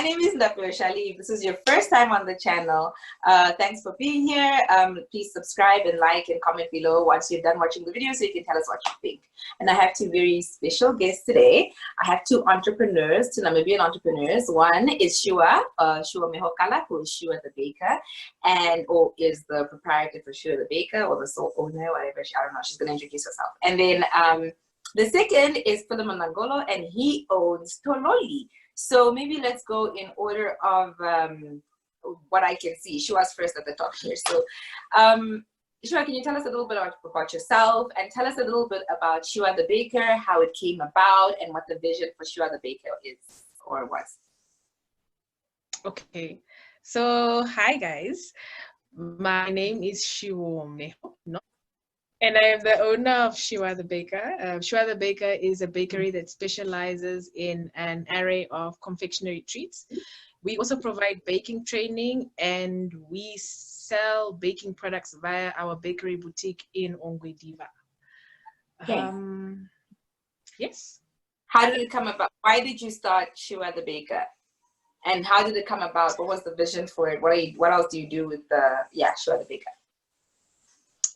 My name is Shali. If this is your first time on the channel, thanks for being here. Please subscribe and like and comment below once you're done watching the video so you can tell us what you think. And I have two very special guests today. I have two entrepreneurs, two Namibian entrepreneurs. One is Shiwa, Shiwomeho Kalla, who is Shiwa the baker, and is the proprietor for Shiwa the baker, or the sole owner, whatever. I don't know. She's going to introduce herself. And then the second is Fillemon Nangolo, and he owns Tololi. So maybe let's go in order of what I can see. Shiwa's first at the top here. So Shiwa, can you tell us a little bit about yourself and tell us a little bit about Shiwa the baker, how it came about, and what the vision for Shiwa the baker is or was? Okay, so hi guys. My name is Shiwomeho, and I am the owner of Shiwa the Baker. Shiwa the Baker is a bakery that specializes in an array of confectionery treats. We also provide baking training, and we sell baking products via our bakery boutique in Ongwediva. Okay. Yes. How did it come about? Why did you start Shiwa the Baker? And how did it come about? What was the vision for it? What else do you do with Shiwa the Baker?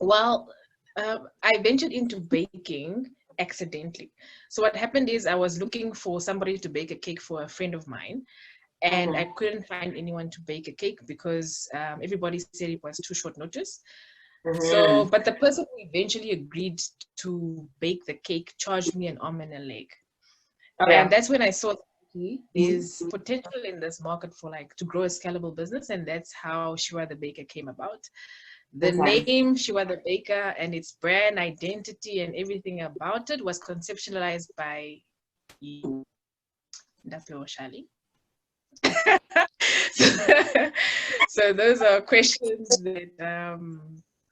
Well, I ventured into baking accidentally. So what happened is I was looking for somebody to bake a cake for a friend of mine, and I couldn't find anyone to bake a cake because everybody said it was too short notice. So, but the person who eventually agreed to bake the cake charged me an arm and a leg. Okay. And that's when I saw is potential in this market for to grow a scalable business, and that's how Shiwa the Baker came about. The name Shiwa the Baker and its brand identity and everything about it was conceptualized by you, Shali. So those are questions that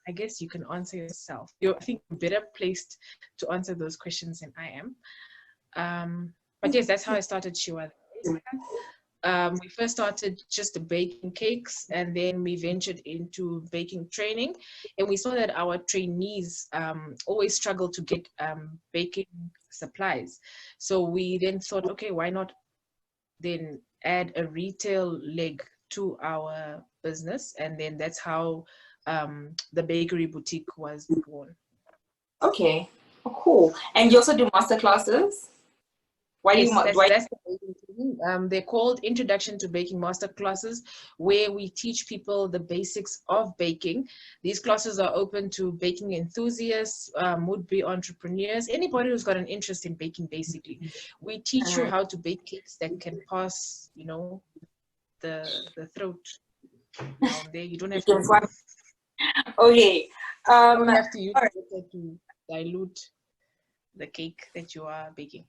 I guess you can answer yourself. I think you're better placed to answer those questions than I am. But yes, that's how I started Shiwa the Baker. We first started just baking cakes, and then we ventured into baking training, and we saw that our trainees always struggle to get baking supplies. So we then thought, okay, why not then add a retail leg to our business? And then that's how the bakery boutique was born. Okay, cool. And you also do master classes? That's the baking thing. They're called Introduction to Baking Master Classes, where we teach people the basics of baking. These classes are open to baking enthusiasts, would-be entrepreneurs, anybody who's got an interest in baking, basically. We teach you how to bake cakes that can pass, the throat. There, you don't have to. Okay. You don't have to use water to dilute the cake that you are baking.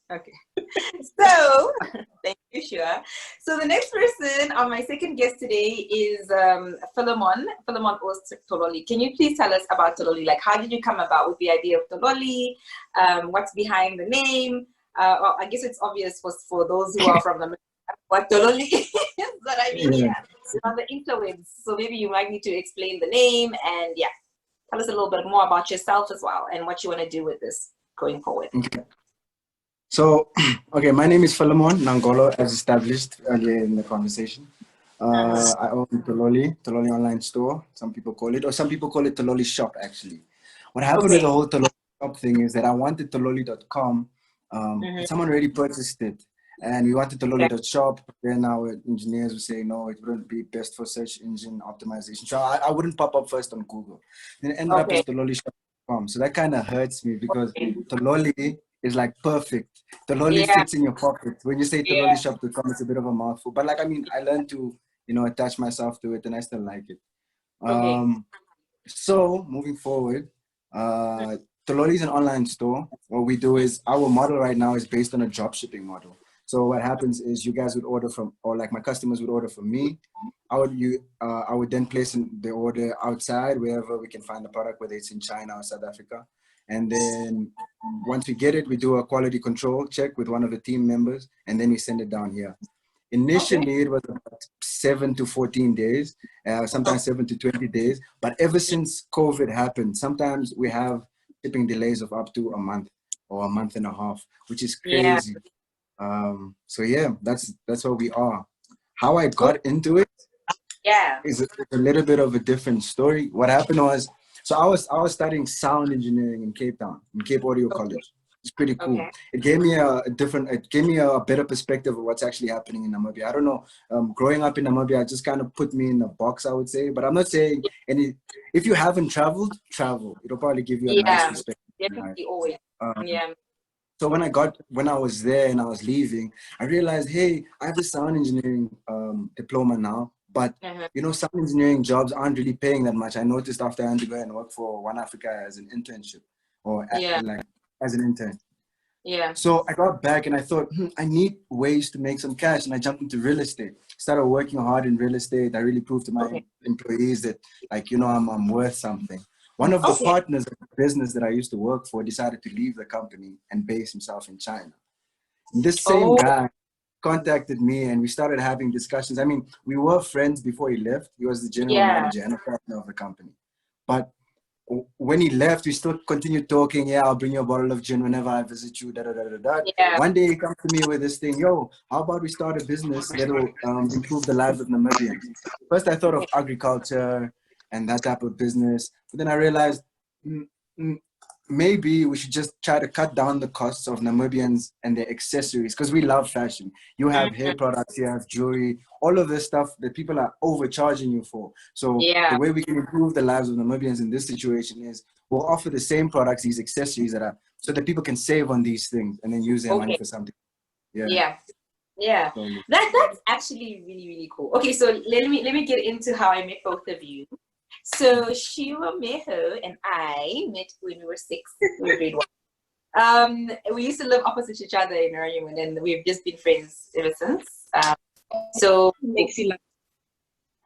Okay, so thank you, Shiwa. So the next person on my second guest today is Fillemon Tololi. Can you please tell us about Tololi? Like, how did you come about with the idea of Tololi? What's behind the name? Well, I guess it's obvious for those who are from the what Tololi is, but I mean, on the interwebs. So maybe you might need to explain the name and tell us a little bit more about yourself as well and what you want to do with this going forward. Okay. So, okay, my name is Fillemon Nangolo, as established earlier in the conversation. I own Tololi Online Store, some people call it, or some people call it Tololi Shop, actually. What happened with the whole Tololi Shop thing is that I wanted Tololi.com, someone already purchased it, and we wanted Tololi.shop, then our engineers were saying, no, it wouldn't be best for search engine optimization. So I wouldn't pop up first on Google. Then it ended up as TololiShop.com. So that kind of hurts me because Tololi is like perfect. Tololi fits in your pocket. When you say TololiShop.com, it's a bit of a mouthful. But I learned to, attach myself to it, and I still like it. So moving forward, Tololi is an online store. What we do is, our model right now is based on a drop shipping model. So what happens is you guys would order from, or my customers would order from me. I would then place the order outside wherever we can find the product, whether it's in China or South Africa. And then once we get it, we do a quality control check with one of the team members, and then we send it down here. Initially, it was about 7 to 14 days, sometimes 7 to 20 days. But ever since COVID happened, sometimes we have shipping delays of up to a month or a month and a half, which is crazy. So yeah, that's where we are. How I got into it is a little bit of a different story. What happened was, so I was studying sound engineering in Cape Town, in Cape Audio College. It's pretty cool. Okay. It gave me it gave me a better perspective of what's actually happening in Namibia. I don't know. Growing up in Namibia, it just kind of put me in a box, I would say. But I'm not saying any. If you haven't traveled, travel. It'll probably give you a nice Yeah, perspective. definitely always. Yeah. So when I was there and I was leaving, I realized, hey, I have a sound engineering diploma now, but you know, sound engineering jobs aren't really paying that much. I noticed after I had to go and work for One Africa as an internship, or like as an intern. Yeah. So I got back and I thought, I need ways to make some cash, and I jumped into real estate. Started working hard in real estate. I really proved to my employees that, like, you know, I'm worth something. One of the partners of the business that I used to work for decided to leave the company and base himself in China. And this same guy contacted me and we started having discussions. I mean, we were friends before he left. He was the general manager and a partner of the company. But when he left, we still continued talking. Yeah, I'll bring you a bottle of gin whenever I visit you. Da, da, da, da, da. Yeah. One day he comes to me with this thing. Yo, how about we start a business that will improve the lives of Namibians? First, I thought of agriculture and that type of business. But then I realized maybe we should just try to cut down the costs of Namibians and their accessories, because we love fashion. You have hair products, you have jewelry, all of this stuff that people are overcharging you for. So the way we can improve the lives of Namibians in this situation is we'll offer the same products, these accessories so that people can save on these things and then use their money for something. Yeah. That's actually really, really cool. Okay, so let me get into how I met both of you. So Shiwomeho and I met when we were 6. We were grade 1. We used to live opposite each other in Namibian, and we've just been friends ever since. So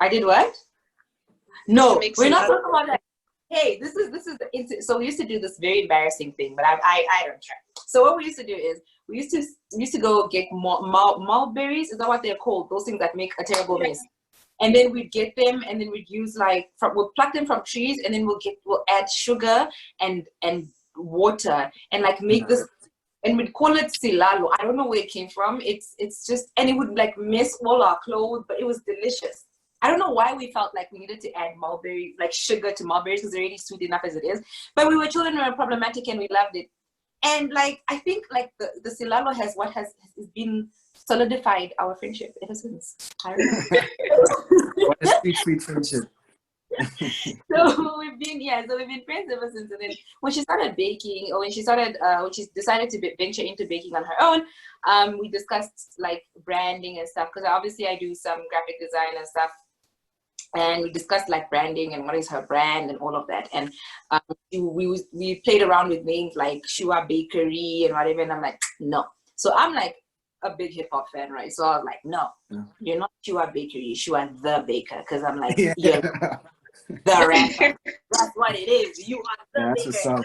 I did what? No, we're not talking about that. Hey, this is so we used to do this very embarrassing thing, but I don't try. So what we used to do is we used to go get mulberries. Is that what they're called? Those things that make a terrible mess. And then we'd get them, and then we'd use we'll pluck them from trees, and then we'll add sugar and water and like make this, and we'd call it silalo. I don't know where it came from. It's just, and it would like mess all our clothes, but it was delicious. I don't know why we felt like we needed to add mulberry, like sugar to mulberries, because they're already sweet enough as it is. But we were children, we were problematic, and we loved it. And like I think like the silalo has been solidified our friendship ever since. I don't know. What a sweet friendship. So we've been friends ever since. And then when she started baking, or when she decided to venture into baking on her own, we discussed like branding and stuff, because obviously I do some graphic design and stuff. And we discussed like branding and what is her brand and all of that. And we played around with names like Shiwa Bakery and whatever. And I'm like, no. So I'm like a big hip hop fan, right? So I was like, no, you're not Shiwa Bakery, Shiwa the Baker. Because I'm like, you're the rapper. That's what it is. You are the baker.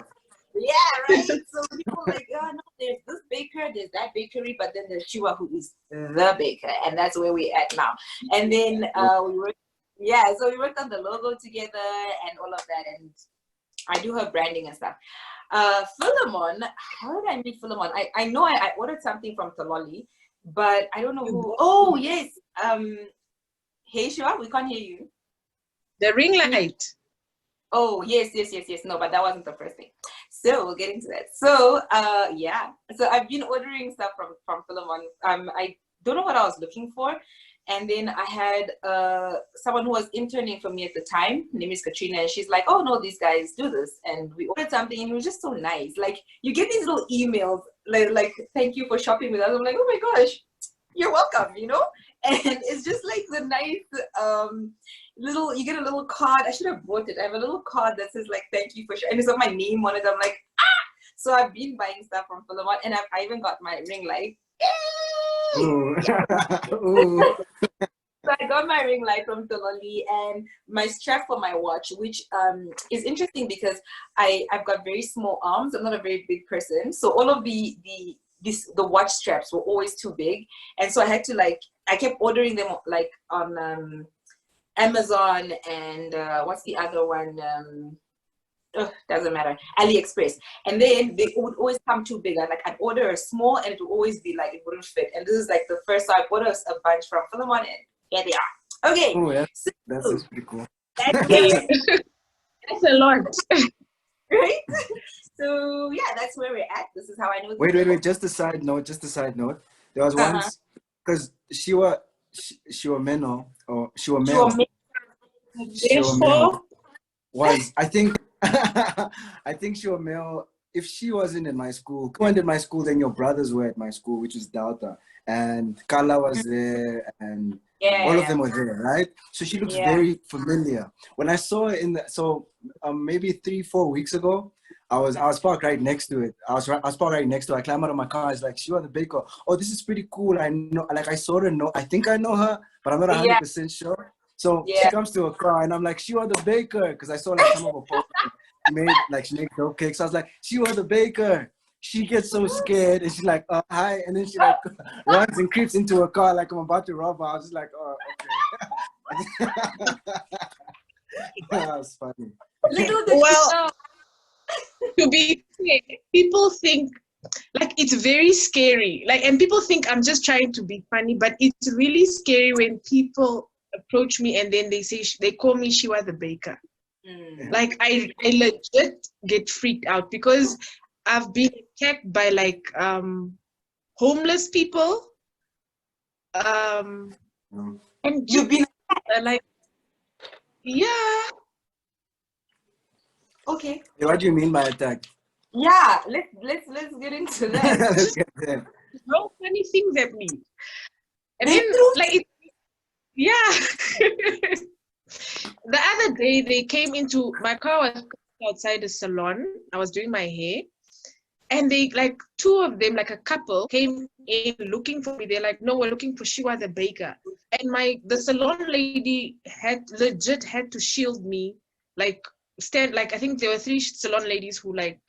Yeah, right? So people like, oh no, there's this baker, there's that bakery, but then there's Shiwa, who is the baker. And that's where we're at now. And then so we worked on the logo together and all of that, and I do her branding and stuff. Fillemon, how did I meet Fillemon? I know I ordered something from Tololi, but I don't know who. Oh yes. Hey Shiwa, we can't hear you. The ring light. Oh yes. No, but that wasn't the first thing. So we'll get into that. So so I've been ordering stuff from Fillemon. I don't know what I was looking for. And then I had someone who was interning for me at the time. Her name is Katrina, and she's like, oh no, these guys do this. And we ordered something, and it was just so nice. Like you get these little emails like thank you for shopping with us. I'm like, oh my gosh, you're welcome, you know? And it's just like the nice you get a little card. I should have bought it. I have a little card that says like thank you for and it's got my name on it. I'm like, so I've been buying stuff from Fillemon, and I even got my ring light. Ooh. So I got my ring light from Tololi and my strap for my watch, which is interesting because I've got very small arms. I'm not a very big person, so all of the watch straps were always too big, and so I had to I kept ordering them like on Amazon and what's the other one? doesn't matter, AliExpress. And then they would always come too big. Like I'd order a small and it would always be like, it wouldn't fit. And this is like the first time I ordered a bunch from Fillemon and here they are. Okay. Oh, yeah. So, That's pretty cool. That's a lot. Right? So yeah, that's where we're at. This is how I know. Wait. Just a side note. There was once, because Shiwomeho was, I think, I think Shiwomeho, if she wasn't in my school, if you weren't in my school, then your brothers were at my school, which is Delta. And Kalla was there, and all of them were there, right? So she looks very familiar. When I saw her in the, maybe 3-4 weeks ago, I was parked right next to it. I was parked right next to it. I climbed out of my car. I was like, Shiwa the baker. Oh, this is pretty cool. I know, like I sort of know. I think I know her, but I'm not 100% sure. So she comes to a car, and I'm like, Shiwa the baker, because I saw like some of her posts. She made dough cakes. I was like, Shiwa the baker. She gets so scared, and she's like, hi, and then she like runs and creeps into a car like I'm about to rob her. I was just like, oh, okay. That was funny. Well, to be fair, people think like it's very scary. Like, and people think I'm just trying to be funny, but it's really scary when people approach me and then they call me Shiwa the baker. Like I legit get freaked out because I've been attacked by like homeless people. And you've been like, yeah. Okay. What do you mean by attack? Yeah, let's get into that. Let's get there. No funny things at me. And then like the other day they came into my car. Was outside the salon. I was doing my hair, and they like two of them, like a couple, came in looking for me. They're like, no, we're looking for Shiwa the baker. And the salon lady legit had to shield me, like stand, like I think there were 3 salon ladies who like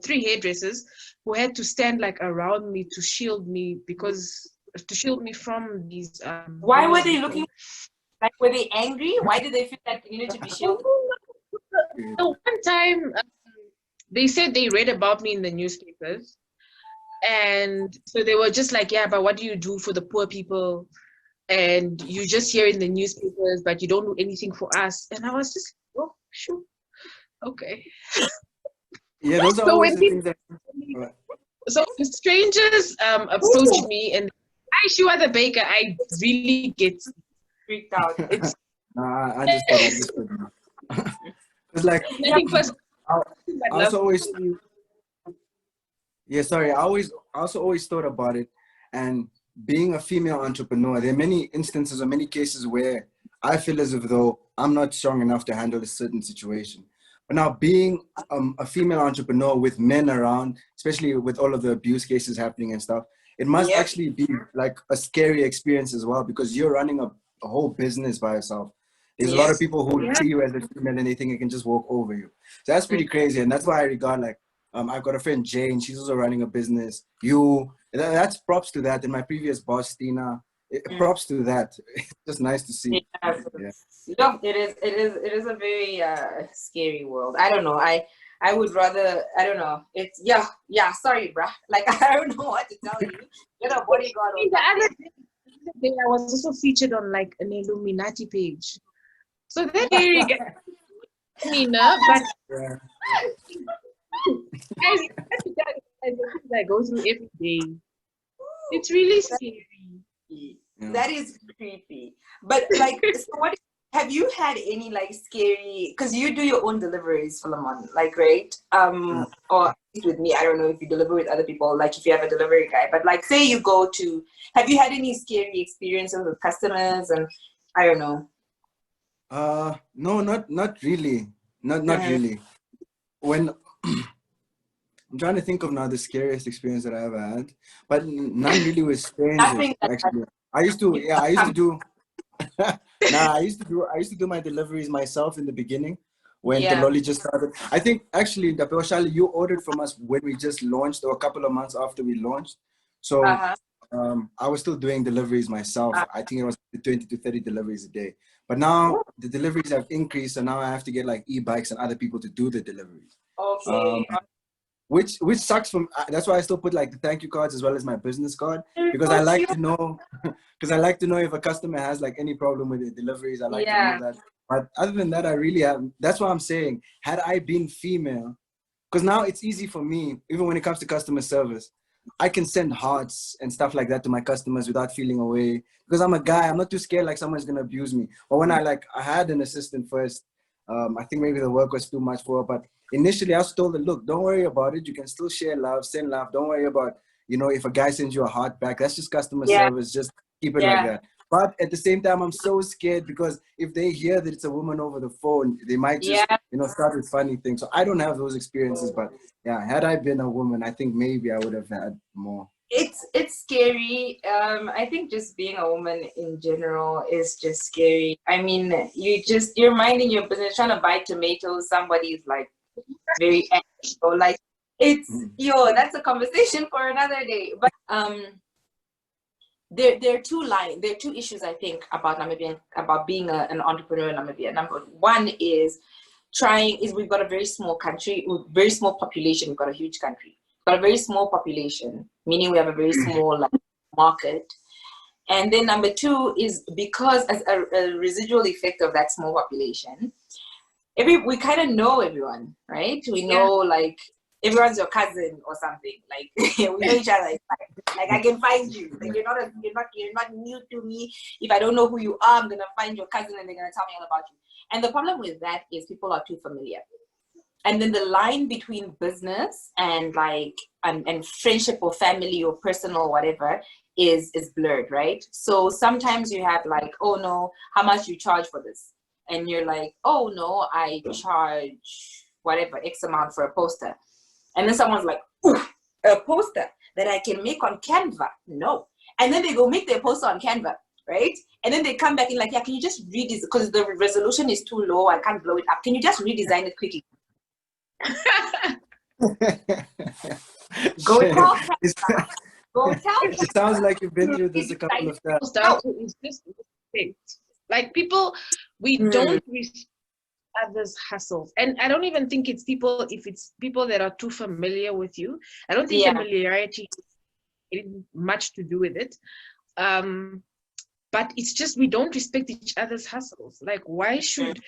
3 hairdressers who had to stand like around me to shield me from these why were they looking, like were they angry? Why did they feel like they needed to be shielded? So one time they said they read about me in the newspapers, and so they were just like, yeah, but what do you do for the poor people? And you just hear in the newspapers, but you don't do anything for us. And I was just, oh, sure. Okay. Yeah, those are so always the when things that... So when strangers approach me and I Shiwa the baker, I really get freaked out. It's I understood. It's like, I also always... Yeah, sorry. I also always thought about it. And being a female entrepreneur, there are many instances or many cases where I feel as if though I'm not strong enough to handle a certain situation. But now being a female entrepreneur with men around, especially with all of the abuse cases happening and stuff, it must actually be like a scary experience as well, because you're running a whole business by yourself. There's a lot of people who see you as a female and they think they can just walk over you. So that's pretty crazy. And that's why I regard like, I've got a friend, Jane, she's also running a business. That's props to that. And my previous boss, Tina, props to that. It's just nice to see. No, it is a very scary world. I don't know. I would rather, I don't know. It's sorry, bruh. Like I don't know what to tell you. You're a bodyguard. The other day I was also featured on like an Illuminati page. So that really gets me nervous, but I go through every day. It's really scary. That is creepy. But like, so have you had any like scary, because you do your own deliveries, Fillemon, like, right? Or with me, I don't know if you deliver with other people, like if you have a delivery guy, but like say you go to, have you had any scary experiences with customers? And I don't know. No, not really. Not really. When I'm trying to think of now the scariest experience that I ever had, but none really with strangers. Actually, I used to do. I used to do my deliveries myself in the beginning when Tololi just started. I think actually, Shali, you ordered from us when we just launched, or a couple of months after we launched. So I was still doing deliveries myself. I think it was 20 to 30 deliveries a day. But now the deliveries have increased, so now I have to get like e-bikes and other people to do the deliveries. Okay. Which sucks from, that's why I still put like the thank you cards as well as my business card, They're because so I like cute. to know, because I like to know if a customer has like any problem with the deliveries. I like to know that. But other than that, I really have, that's what I'm saying. Had I been female, because now it's easy for me, even when it comes to customer service, I can send hearts and stuff like that to my customers without feeling away, because I'm a guy. I'm not too scared like someone's gonna abuse me. Or when I had an assistant first, I think maybe the work was too much for her, but initially I was told her, look, don't worry about it. You can still share love, send love. Don't worry about, you know, if a guy sends you a heart back, that's just customer service. Just keep it like that. But at the same time, I'm so scared, because if they hear that it's a woman over the phone, they might just, you know, start with funny things. So I don't have those experiences, but yeah, had I been a woman, I think maybe I would have had more. It's scary. I think just being a woman in general is just scary. I mean, you're minding your business, trying to buy tomatoes. Somebody's like very angry, or like that's a conversation for another day. But there are two issues I think about being an entrepreneur in Namibia. Number one is we've got a very small country, very small population. We've got a huge country, but a very small population, meaning we have a very small market. And then number two is because as a residual effect of that small population, we kind of know everyone, right? We know like everyone's your cousin or something. Like we know each other. Like I can find you. Like you're not new to me. If I don't know who you are, I'm gonna find your cousin and they're gonna tell me all about you. And the problem with that is people are too familiar. And then the line between business and and friendship or family or personal or whatever is blurred, right? So sometimes you have like, oh no, how much you charge for this? And you're like, oh no, I charge whatever, X amount for a poster. And then someone's like, ooh, a poster that I can make on Canva? No. And then they go make their poster on Canva, right? And then they come back and like, yeah, can you just redesign, because the resolution is too low, I can't blow it up. Can you just redesign it quickly? Go tell Canva. Go tell Canva. It sounds like you've been through this a couple of times. It's just respect. Like people, we don't respect others' hustles. And I don't even think it's people, if it's people that are too familiar with you. I don't think familiarity has much to do with it. But it's just we don't respect each other's hustles. Like, why should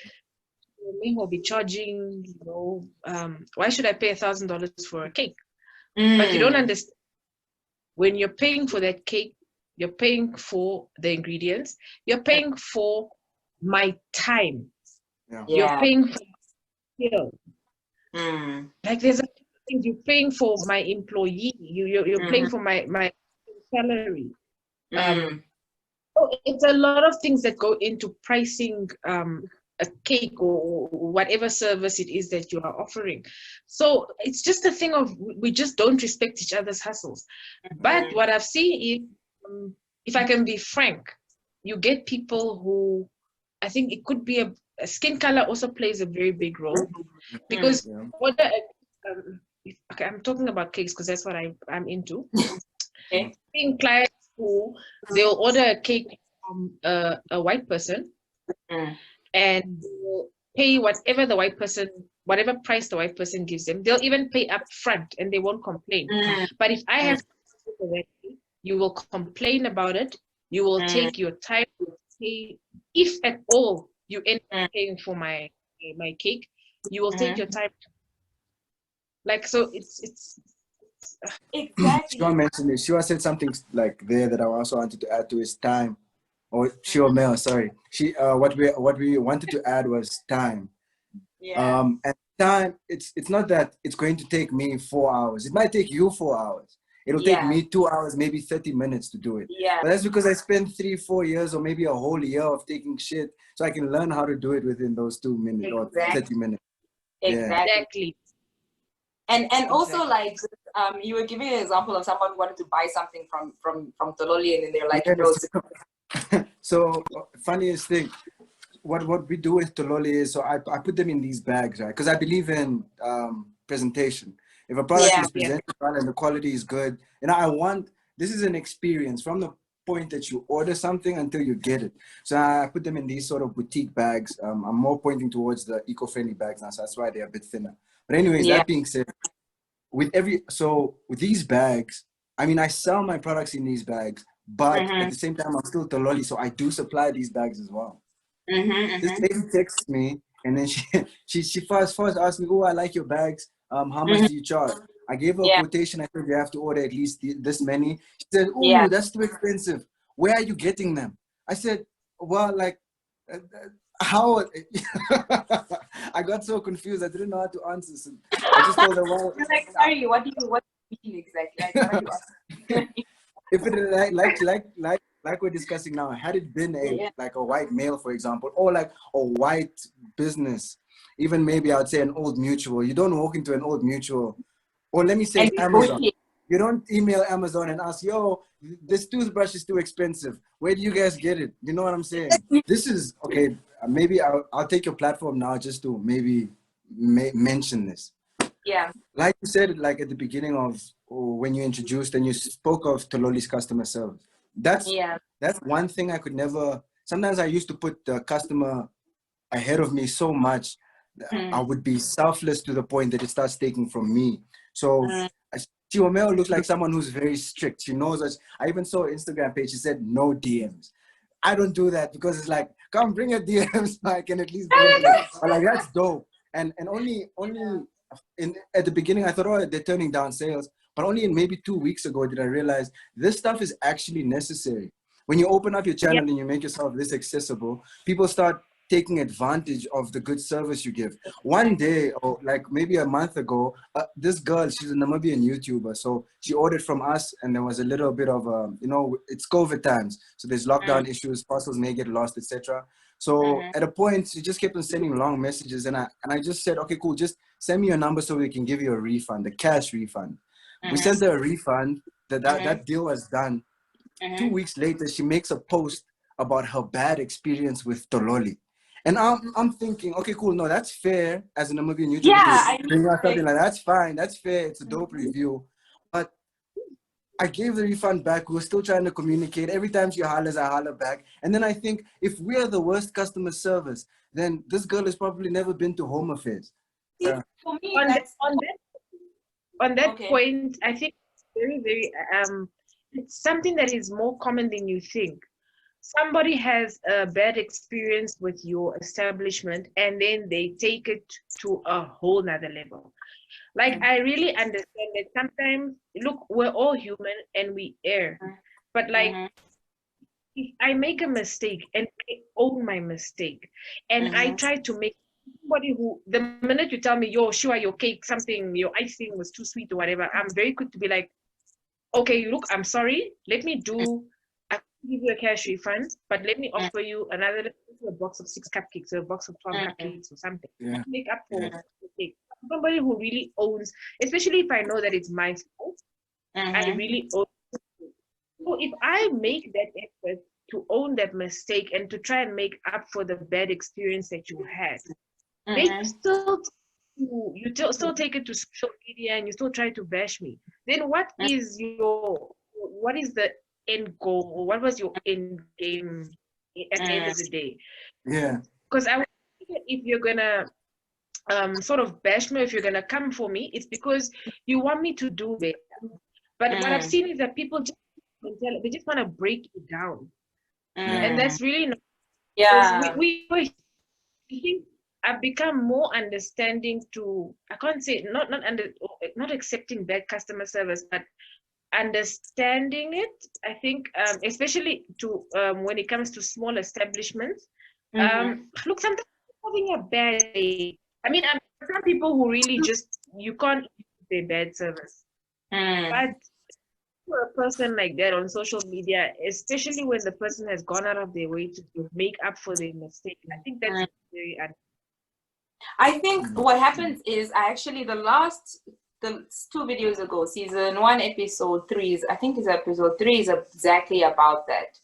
Shiwomeho be charging, you know, why should I pay $1,000 for a cake? But you don't understand. When you're paying for that cake, you're paying for the ingredients, you're paying for my time. You're paying for skill. Like there's a things you're paying for my employee. You're paying for my salary. So it's a lot of things that go into pricing a cake or whatever service it is that you are offering. So it's just a thing of we just don't respect each other's hustles. But what I've seen is, if I can be frank, you get people who, I think it could be a skin color also plays a very big role, because okay, I'm talking about cakes because that's what I'm into. Seeing clients who they'll order a cake from a white person and they'll pay whatever price the white person gives them. They'll even pay up front and they won't complain. But if I have you will complain about it. You will take your time to pay, if at all you end up paying for my cake, you will take your time. Like, so it's exactly. Shiwa mentioned it. Shiwa said something like there that I also wanted to add to is time. Or Shiwomeho, sorry. What we wanted to add was time. And time, it's not that it's going to take me 4 hours. It might take you 4 hours. It'll take me 2 hours, maybe 30 minutes to do it. But that's because I spent 3-4 years or maybe a whole year of taking shit, so I can learn how to do it within those 2 minutes or 30 minutes. Exactly. And also like you were giving an example of someone who wanted to buy something from Tololi and then they're like, no. So funniest thing, what we do with Tololi is, so I put them in these bags, right? Because I believe in presentation. If a product is presented well and the quality is good, and I want, this is an experience from the point that you order something until you get it. So I put them in these sort of boutique bags. I'm more pointing towards the eco-friendly bags now, so that's why they're a bit thinner. But anyways, Yeah. that being said, with these bags, I mean, I sell my products in these bags, but at the same time, I'm still Tololi, so I do supply these bags as well. This lady texts me, and then she first asked me, "Oh, I like your bags. How much do you charge?" I gave her a quotation. I said, "You have to order at least this many." She said, "Oh, that's too expensive. Where are you getting them?" I said, "Well, like, how?" I got so confused. I didn't know how to answer. So I just told her, "Well, You're like, sorry, what do you mean exactly? Like, what are you asking?" if it like we're discussing now, had it been like a white male, for example, or like a white business, even maybe I'd say an old mutual. You don't walk into an old mutual, or let me say Amazon. You don't email Amazon and ask, "Yo, this toothbrush is too expensive. Where do you guys get it?" You know what I'm saying? This is okay. Maybe I'll take your platform now just to maybe mention this. Yeah. Like you said, like at the beginning of when you introduced and you spoke of Tololi's customer service. That's one thing I could never. Sometimes I used to put the customer ahead of me so much, I would be selfless to the point that it starts taking from me. So Shiwomeho looks like someone who's very strict. She knows us. I even saw an Instagram page. She said no DMs. I don't do that because it's like, come bring your DMs so I can at least go there. But like that's dope. And only at the beginning I thought, oh, they're turning down sales. But only in maybe 2 weeks ago did I realize this stuff is actually necessary. When you open up your channel and you make yourself this accessible, people start taking advantage of the good service you give. One day, or like maybe a month ago, this girl, she's a Namibian YouTuber. So she ordered from us and there was a little bit of, you know, it's COVID times. So there's lockdown issues, parcels may get lost, etc. So at a point, she just kept on sending long messages. And I just said, okay, cool, just send me your number so we can give you a refund, a cash refund. We sent her a refund. That deal was done. 2 weeks later, she makes a post about her bad experience with Tololi. And I'm thinking, okay, cool. No, that's fair as a Namibian YouTuber to bring out something like that's fine. That's fair. It's a dope review. But I gave the refund back. We were still trying to communicate. Every time she hollers, I holler back. And then I think if we're the worst customer service, then this girl has probably never been to Home Affairs. For me, on that point, I think it's very, very it's something that is more common than you think. Somebody has a bad experience with your establishment and then they take it to a whole nother level. Like, I really understand that sometimes, look, we're all human and we err. But like, if I make a mistake and I own my mistake and I try to make somebody who, the minute you tell me, yo, Shiwa, your cake, something, your icing was too sweet or whatever, I'm very quick to be like, okay, look, I'm sorry. Let me give you a cash refund, but let me offer you a box of 6 cupcakes or a box of 12 cupcakes or something. Make up for the cake. Somebody who really owns, especially if I know that it's my fault, I really own it. So if I make that effort to own that mistake and to try and make up for the bad experience that you had, they still take it to social media and you still try to bash me. Then what is the end goal, or what was your end game at the end of the day? Because I would think that if you're gonna sort of bash me, if you're gonna come for me, it's because you want me to do better. But what I've seen is that people just want to break you down, and that's really not. We think I've become more understanding to, I can't say not accepting bad customer service, but understanding it. I think especially to when it comes to small establishments. Look, sometimes having a bad day. I mean, some people who really just, you can't say bad service. But for a person like that on social media, especially when the person has gone out of their way to make up for their mistake, I think that's very I think what happens is the 2 videos ago, season 1, episode 3 is, I think is episode 3 is exactly about that.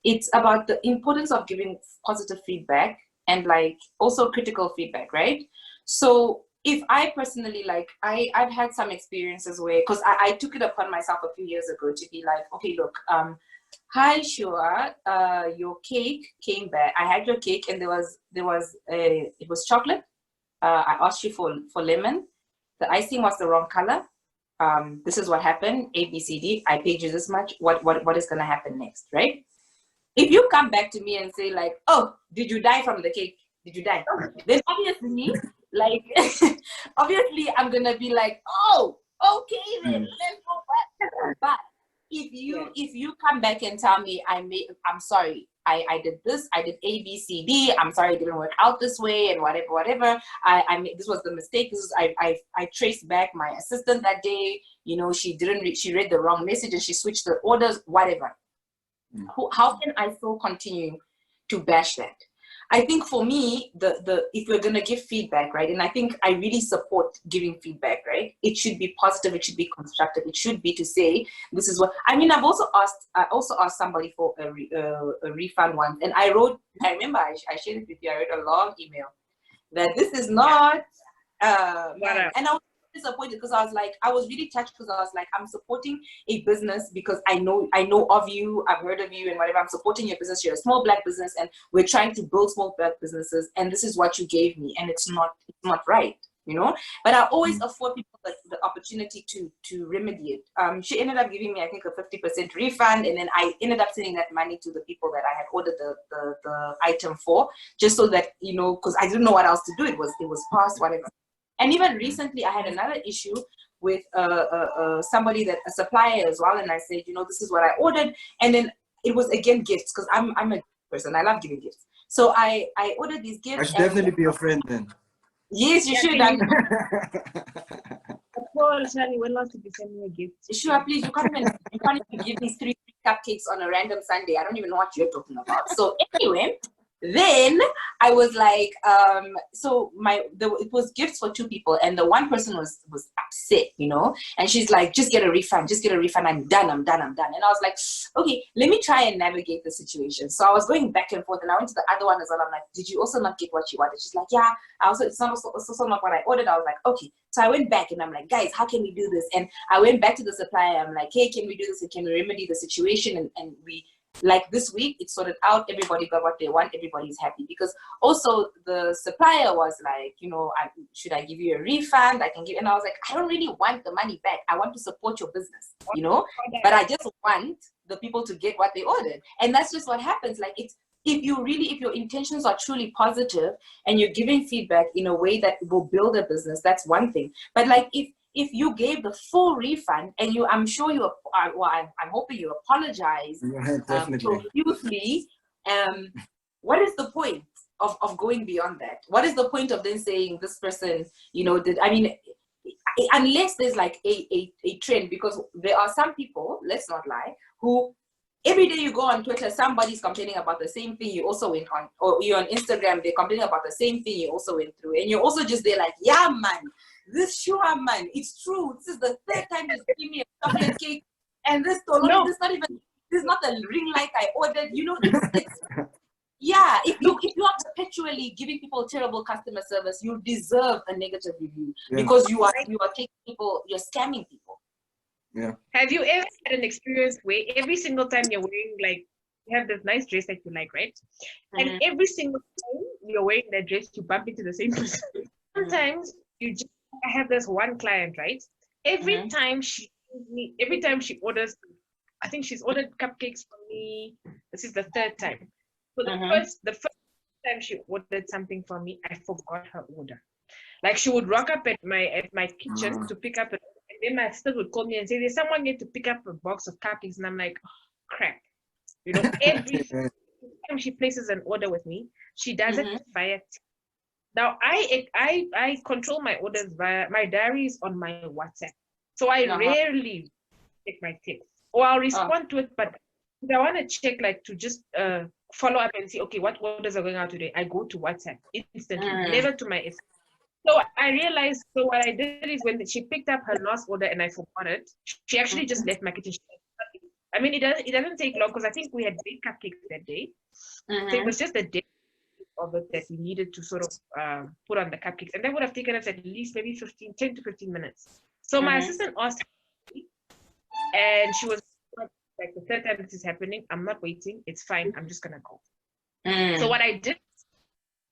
It's about the importance of giving positive feedback and like also critical feedback, right? So if I personally, like, I've had some experiences where, because I took it upon myself a few years ago to be like, okay, look, hi Shiwa, your cake came back. I had your cake and it was chocolate. I asked you for lemon. The icing was the wrong color. This is what happened. A, B, C, D. I paid you this much. What is gonna happen next, right? If you come back to me and say like, oh, did you die from the cake? Did you die? Then obviously, like, obviously I'm gonna be like, oh, okay then, let's go back. But if you come back and tell me I'm sorry, I did this, I did A, B, C, D, I'm sorry it didn't work out this way and whatever. I made, this was the mistake. This is I traced back my assistant that day. You know, she read the wrong message and she switched the orders, whatever. How can I still continue to bash that? I think for me, if we're gonna give feedback, right, and I think I really support giving feedback, right? It should be positive, it should be constructive, it should be to say this is what I mean. I also asked somebody for a refund once, and I remember I shared it with you. I wrote a long email that this is not and I was disappointed because I was really touched because I was like, I'm supporting a business because I know of you, I've heard of you and whatever. I'm supporting your business. You're a small Black business and we're trying to build small Black businesses, and this is what you gave me, and it's not right, you know. But I always afford people the opportunity to remedy it. She ended up giving me, I think, a 50% refund, and then I ended up sending that money to the people that I had ordered the item for, just so that, you know, because I didn't know what else to do. It was past whatever. And even recently, I had another issue with somebody, a supplier as well, and I said, you know, this is what I ordered, and then it was again gifts, because I'm a person, I love giving gifts. So I ordered these gifts. I should definitely be your friend then. Yes, you should. Of course, honey, when last did you send me a gift? Sure, please. You can't even give me 3 cupcakes on a random Sunday. I don't even know what you're talking about. So anyway. Then I was like, so it was gifts for 2 people, and the one person was upset, you know, and she's like, just get a refund, I'm done. And I was like, okay, let me try and navigate the situation. So I was going back and forth, and I went to the other one as well. I'm like, did you also not get what you wanted? She's like, yeah, it's also not what I ordered. I was like, okay. So I went back and I'm like, guys, how can we do this? And I went back to the supplier. I'm like, hey, can we do this? Can we remedy the situation? And we, like, this week it's sorted out, everybody got what they want, everybody's happy. Because also the supplier was like, you know, should I give you a refund? I can give, and I was like, I don't really want the money back, I want to support your business, you know, but I just want the people to get what they ordered. And that's just what happens. Like, it's, if your intentions are truly positive and you're giving feedback in a way that will build a business, that's one thing. But like, if you gave the full refund and I'm hoping you apologize profusely, what is the point of going beyond that? What is the point of then saying this person, you know, unless there's like a trend, because there are some people, let's not lie, who every day you go on Twitter, somebody's complaining about the same thing you also went on, or you're on Instagram, they're complaining about the same thing you also went through, and you're also just there like, yeah, man, this Shiwa, man, it's true. This is the 3rd time you give me a chocolate cake, and this Tololi, this is not the ring light I ordered. You know, it's yeah. If you are perpetually giving people terrible customer service, you deserve a negative review, because you are taking people, you're scamming people. Yeah. Have you ever had an experience where every single time you're wearing, like, you have this nice dress that you like, right? And every single time you're wearing that dress, you bump into the same person. Sometimes I have this one client, right? Every time she orders, I think she's ordered cupcakes for me. This is the 3rd time. So the first time she ordered something for me, I forgot her order. Like, she would rock up at my kitchen to pick up, and then my sister would call me and say, there's someone here to pick up a box of cupcakes, and I'm like, oh, crap. You know, every time she places an order with me, she does it via text. Now, I control my orders via, my diary is on my WhatsApp. So I rarely check my text, or I'll respond to it, but if I want to check, like, to just follow up and see, okay, what orders are going out today, I go to WhatsApp instantly, never to my SMS. So I realized, so what I did is, when she picked up her last order and I forgot it, she actually just left my kitchen. I mean, it doesn't take long, because I think we had baked cupcakes that day. So it was just a day of it that we needed to sort of put on the cupcakes, and that would have taken us at least maybe 10 to 15 minutes. So my assistant asked me, and she was like, like the third time this is happening, I'm not waiting. It's fine. I'm just gonna go. Mm. So what I did,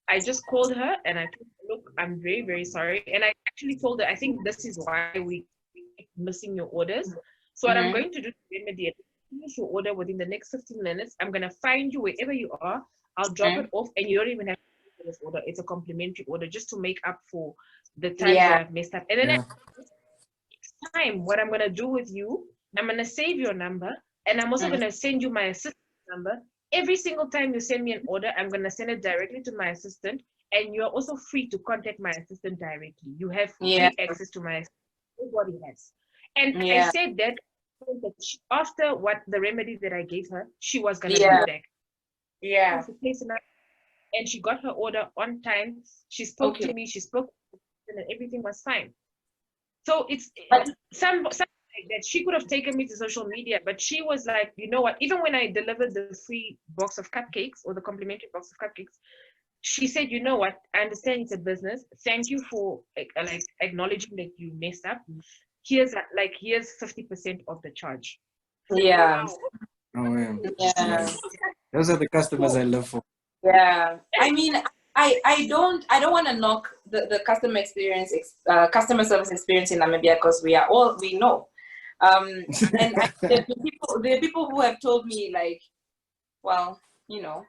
I just called her and I told her, look, I'm very, very sorry. And I actually told her, I think this is why we keep missing your orders. So what I'm going to do to remedy it, finish your order within the next 15 minutes. I'm gonna find you wherever you are. I'll drop it off, and you don't even have to pay for this order. It's a complimentary order just to make up for the times that I've messed up. And then next time, what I'm gonna do with you, I'm gonna save your number, and I'm also gonna send you my assistant number. Every single time you send me an order, I'm gonna send it directly to my assistant, and you're also free to contact my assistant directly. You have free access to my assistant. Nobody has. And I said that after what the remedy that I gave her, she was gonna go back. Yeah. And she got her order on time. She spoke to me. She spoke, and everything was fine. So it's some like that. She could have taken me to social media, but she was like, you know what? Even when I delivered the free box of cupcakes or the complimentary box of cupcakes, she said, you know what? I understand it's a business. Thank you for like acknowledging that you messed up. Here's 50% of the charge. Yeah. Oh, yeah. Those are the customers I love for. Yeah. I mean, I don't want to knock the customer experience, customer service experience in Namibia, because we know. And there are people who have told me like, well, you know,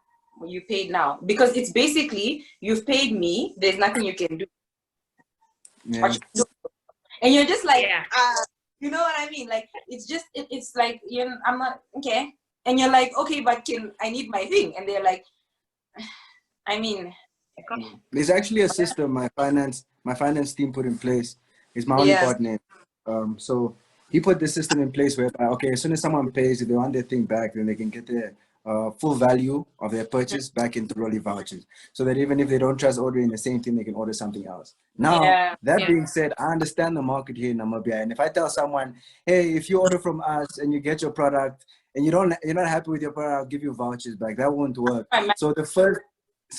you paid now, because it's basically you've paid me. There's nothing you can do. Yeah. And you're just like, you know what I mean? Like it's just it's like I'm not okay. And you're like, okay, but I need my thing? And they're like, I mean, there's actually a system my finance team put in place. It's my only partner. So he put the system in place where, okay, as soon as someone pays, if they want their thing back, then they can get their full value of their purchase back into Tololi vouchers. So that even if they don't trust ordering the same thing, they can order something else. Now, that being said, I understand the market here in Namibia. And if I tell someone, hey, if you order from us and you get your product and you're not happy with your product, I'll give you vouchers back. That won't work. So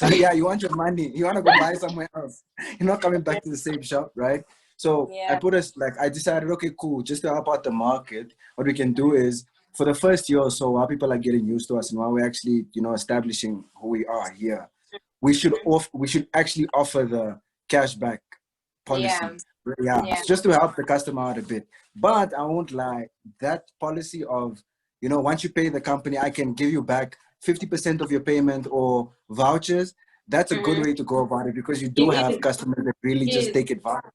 you want your money. You want to go buy somewhere else. You're not coming back to the same shop, right? So I decided, okay, cool. Just to help out the market, what we can do is, for the first year or so, while people are getting used to us and while we're actually, establishing who we are here, we should actually offer the cashback policy. Just to help the customer out a bit. But I won't lie, that policy of, once you pay the company, I can give you back 50% of your payment or vouchers. That's a good way to go about it, because you do have customers that really just take advantage.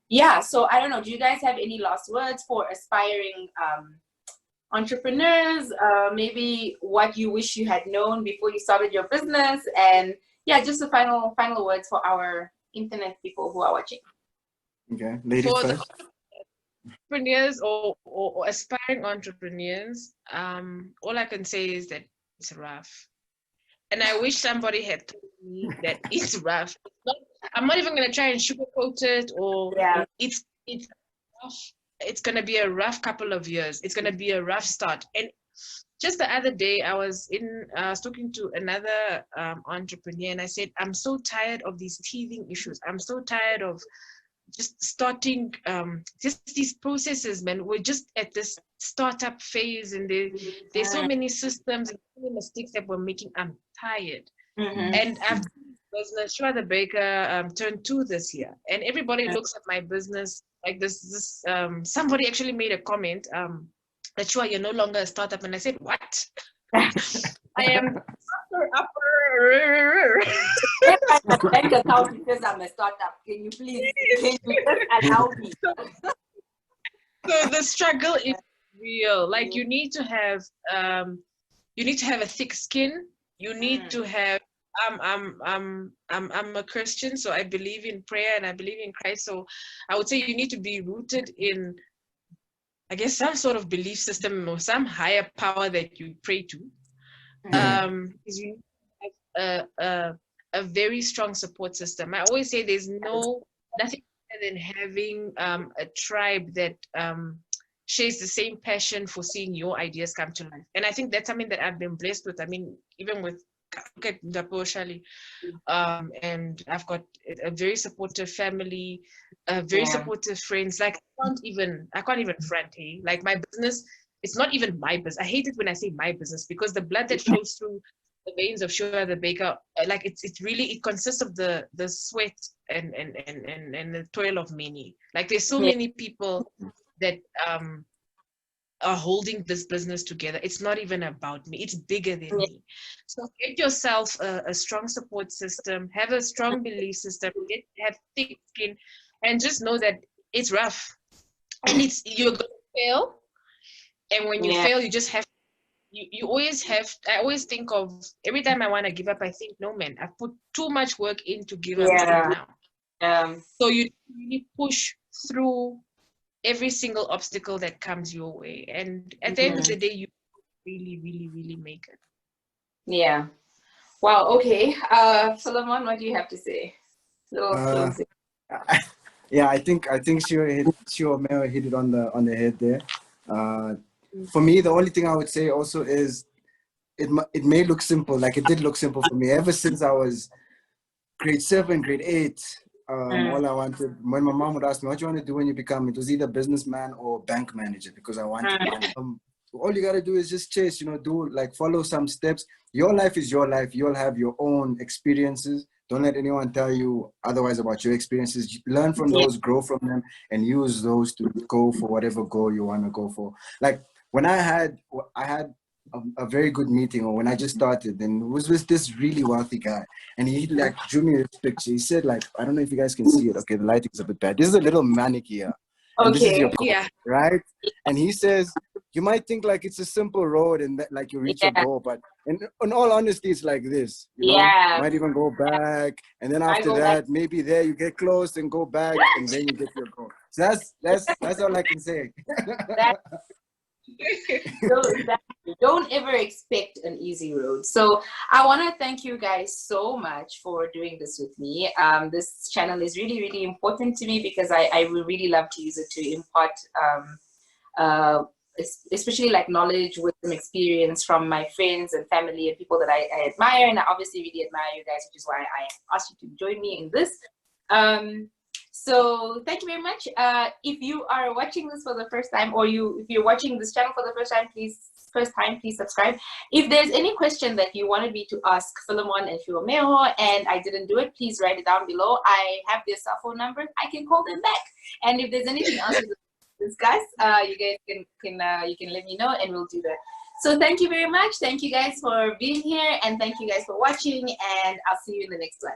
Yeah. So I don't know, do you guys have any last words for aspiring entrepreneurs? Maybe what you wish you had known before you started your business, and just the final words for our internet people who are watching. Okay, ladies for first. The entrepreneurs or aspiring entrepreneurs, all I can say is that it's rough. And I wish somebody had told me that it's rough. I'm not even going to try and sugarcoat it, or it's rough. It's going to be a rough couple of years. It's going to be a rough start. And just the other day, I was talking to another entrepreneur, and I said, I'm so tired of these teething issues. I'm so tired of just starting just these processes, man. We're just at this startup phase, and there's so many systems and so many mistakes that we're making. I'm tired. And I've business, Shiwa the Baker turned 2 this year, and everybody looks at my business like this. Somebody actually made a comment that Shiwa, you're no longer a startup, and I said, what? I am upper. Bank account because I'm a startup. Can you please allow me? So the struggle is real. Like you need to have a thick skin. You need to have. I'm a Christian, so I believe in prayer and I believe in Christ. So I would say you need to be rooted in, I guess, some sort of belief system or some higher power that you pray to. Because you have a very strong support system. I always say there's nothing better than having a tribe that shares the same passion for seeing your ideas come to life. And I think that's something that I've been blessed with. I mean, even with Shali, and I've got a very supportive family, very supportive friends. Like I can't even front, hey? Like my business it's not even my business. I hate it when I say my business, because the blood that flows through the veins of Shiwa the baker, like it's really, it consists of the sweat and the toil of many. Like there's so many people that are holding this business together. It's not even about me, it's bigger than me. So get yourself a strong support system, have a strong belief system, have thick skin, and just know that it's rough, and you're gonna fail. And when you fail, you just have, you always have, I always think of, every time I want to give up, I think, no man, I've put too much work in to give up now. So you really push through every single obstacle that comes your way, and at the end of the day, you really, really, really make it. Yeah. Wow. Okay. Fillemon, what do you have to say? Yeah, I think Shiwomeho hit it on the head there. For me, the only thing I would say also is it may look simple, like it did look simple for me ever since I was grade 7, grade 8. All I wanted, when my mom would ask me, what do you want to do when you become, it was either businessman or bank manager, because I wanted money. All you got to do is just chase, follow some steps. Your life is your life. You'll have your own experiences. Don't let anyone tell you otherwise about your experiences. Learn from those, grow from them, and use those to go for whatever goal you want to go for. Like when I had a very good meeting, or when I just started, and it was with this really wealthy guy, and he like drew me this picture. He said, like, I don't know if you guys can see it. Okay, the lighting is a bit bad. This is a little manicure, and this is your goal, right? And he says, you might think like it's a simple road and that like you reach a goal, but in all honesty, it's like this. You might even go back, and then after that, maybe there you get close and go back, and then you get your goal. So that's all I can say. Don't ever expect an easy road. So I want to thank you guys so much for doing this with me. This channel is really, really important to me, because I would really love to use it to impart especially like knowledge, wisdom, experience from my friends and family and people that I admire. And I obviously really admire you guys, which is why I asked you to join me in this. So thank you very much. If you are watching this for the first time, or if you're watching this channel for the first time, please subscribe. If there's any question that you wanted me to ask Fillemon and Shiwomeho and I didn't do it, please write it down below. I have their cell phone number. I can call them back. And if there's anything else to discuss, you guys you can let me know, and we'll do that. So thank you very much. Thank you guys for being here, and thank you guys for watching, and I'll see you in the next one.